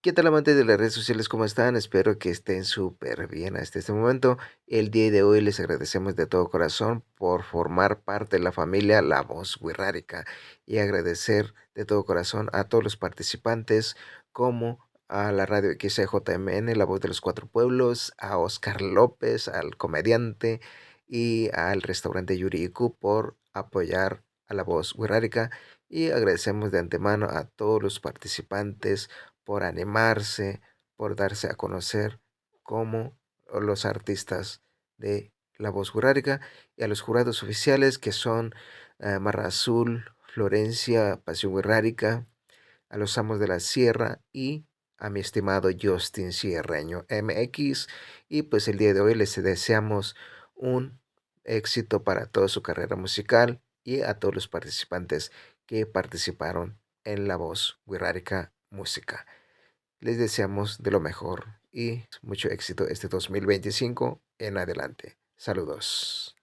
¿Qué tal, amantes de las redes sociales? ¿Cómo están? Espero que estén súper bien hasta este momento. El día de hoy les agradecemos de todo corazón por formar parte de la familia La Voz Wixárika y agradecer de todo corazón a todos los participantes, como a la radio XJMN, La Voz de los Cuatro Pueblos, a Oscar López, al comediante y al restaurante Yuriku por apoyar a La Voz Wixárika. Y agradecemos de antemano a todos los participantes por animarse, por darse a conocer como los artistas de La Voz Wixárika, y a los jurados oficiales que son Marra Azul, Florencia Pasión Wixárika, a los Amos de la Sierra y a mi estimado Justin Sierreño MX. Y pues el día de hoy les deseamos un éxito para toda su carrera musical y a todos los participantes que participaron en La Voz Wixárika Música. Les deseamos de lo mejor y mucho éxito este 2025 en adelante. Saludos.